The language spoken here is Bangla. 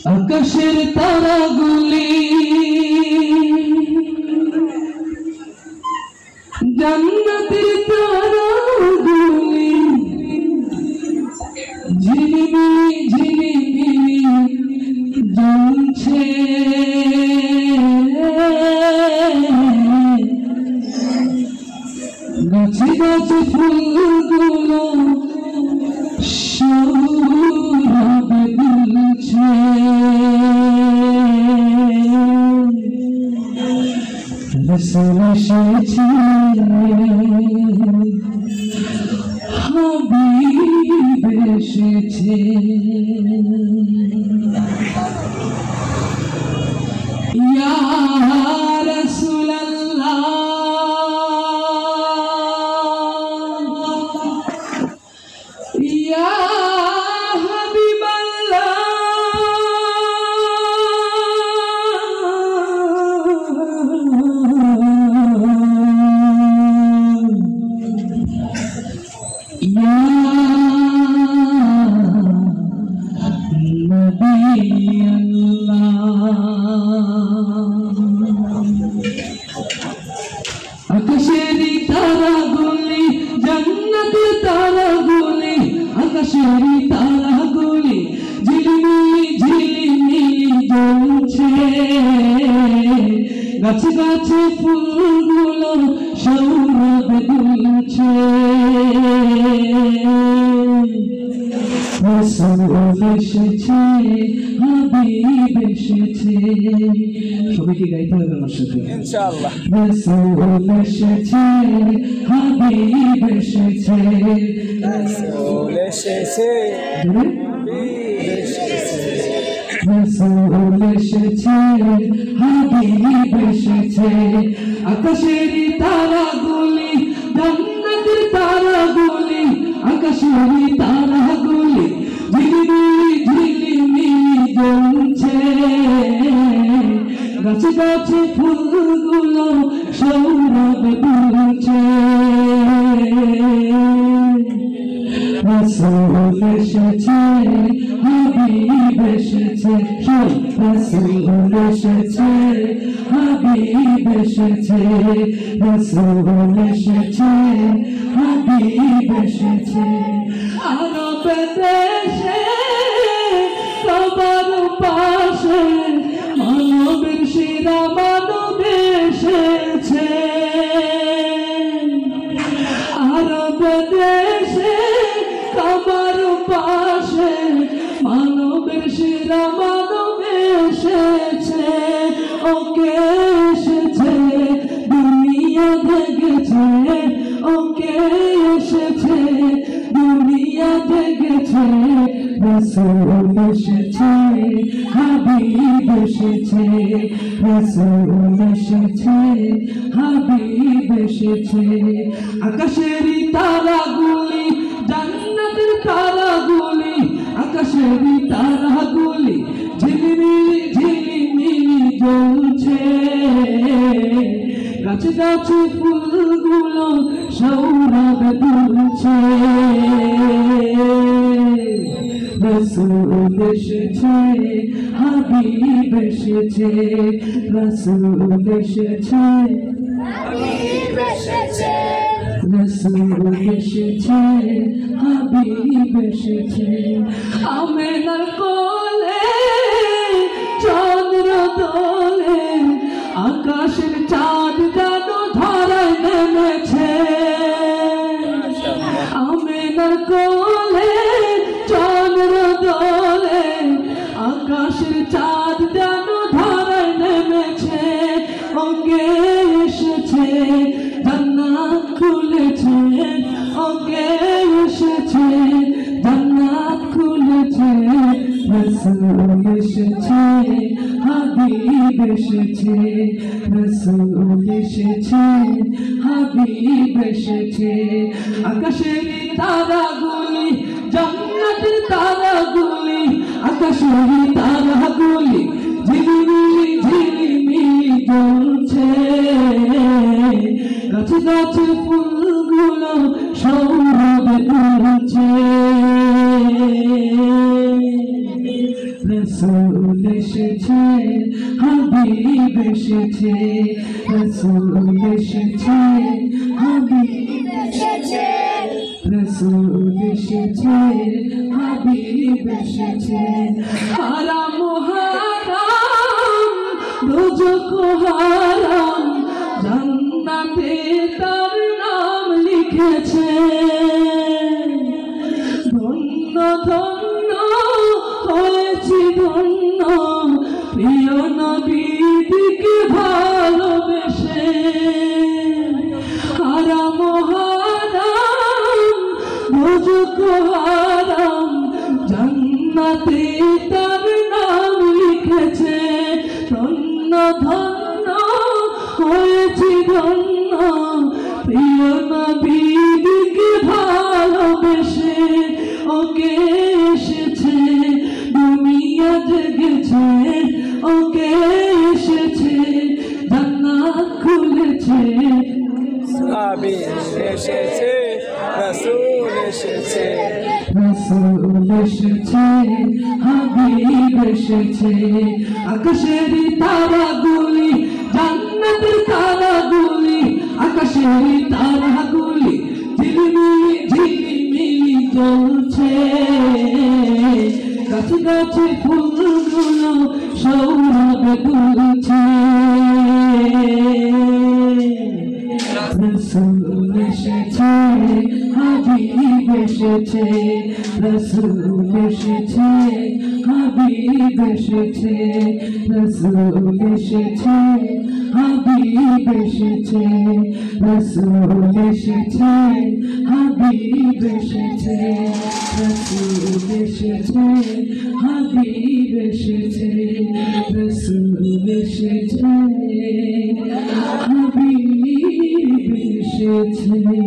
আকাশের তারাগুলি জান্নাতের তারাগুলি ঝিলিমিলি ঝিলিমিলি জ্বলছে গাছে গাছে ফুলগুলো সৌরভে দুলছে রাসূল এসেছে হাবিব এসেছে ইয়া রাসূলুল্লাহ ইয়া আকাশেরি তারাগুলি জান্নাতের তারাগুলি আকাশেরি তারাগুলি ঝিলিমিলি ঝিলিমিলি জ্বলছে গাছে গাছে ফুলগুলো সৌরভে দুলছে রাসূল এসেছে হাবিব এসেছে সবাইকে গাইতে হবে আমার সাথে ইনশাআল্লাহ রাসূল এসেছে হাবিব এসেছে রাসূল এসেছে রাসূল এসেছে হাবিব এসেছে আকাশেরি তারাগুলি জান্নাতের তারাগুলি আকাশেরি তারাগুলি ঝিলিমিলি ঝিলিমিলি জ্বলছে গাছে গাছে ফুলগুলো সৌরভে দুলছে রাসূল এসেছে হাবিব এসেছে রাসূল এসেছে হাবিব এসেছে রাসূল এসেছে হাবিব এসেছে আরব দেশে সবার পাশে মানবের সেরা মানব এসেছে আরব দেশে সবার পাশে মানবের সেরা মানব এসেছে ওকে এসেছে দুনিয়া দেখেছে ওকে এসেছে দুনিয়া দেখেছে রাসূল এসেছে হাবিব এসেছে রাসূল এসেছে হাবিব এসেছে আকাশেরি তারাগুলি জান্নাতের তারাগুলি আকাশেরি তারাগুলি ঝিলিমিলি ঝিলিমিলি জ্বলছে গাছে গাছে ফুলগুলো সৌরভে দুলছে রাসূল এসেছে হাবিব এসেছে রাসূল এসেছে হাবিব এসেছে রাসূল এসেছে হাবিব এসেছে আমেনার কোলে চন্দ্র দোলে আকাশের চাঁদ যেন ধরায় নেমেছে আমেনার কোলে চন্দ্র দোলে আকাশের চাঁদ যেন ধরায় নেমেছে ওকে এসেছে জান্নাত খুলেছে ওকে এসেছে জান্নাত খুলেছে রাসূল এসেছে হাবিব এসেছে রাসূল এসেছে হাবিব এসেছে আকাশেরি তারাগুলি জান্নাতের তারাগুলি আকাশেরি তারাগুলি ঝিলিমিলি ঝিলিমিলি জ্বলছে গাছে গাছে ফুলগুলো সৌরভে দুলছে রাসূল এসেছে হাবিব এসেছে রাসূল এসেছে হাবিব এসেছে রাসূল এসেছে হাবিব এসেছে হারাম হারাম দোজখ হারাম জান্নাতে তার নাম লিখেছে ধন্য ধন্য হয়েছি ধন্য প্রিয় নবীকে ভালোবেসে হারাম হারাম দোজখ হারাম জান্নাতে তার নাম লিখেছে ধন্য ধন্য হয়েছি ধন্য প্রিয় নবীকে ভালোবেসে ওকে এসেছে দুনিয়া জেগেছে ওকে এসেছে জান্নাত খুলেছে হাবিব এসেছে রাসূল এসেছে রাসূল এসেছে হাবিব এসেছে আকাশের তারাগুলি জান্নাতের তারাগুলি আকাশের তারাগুলি ঝিলমিলি ঝিলমিলি জ্বলছে গাছে গাছে ফুলগুলো সৌরভে দুলছে রাসূল এসেছে হাবিব এসেছে রাসূল এসেছে হাবিব এসেছে রাসূল এসেছে হাবিব এসেছে রাসূল এসেছে হাবিব এসেছে রাসূল এসেছে হাবিব এসেছে রাসূল এসেছে হাবিব এসেছে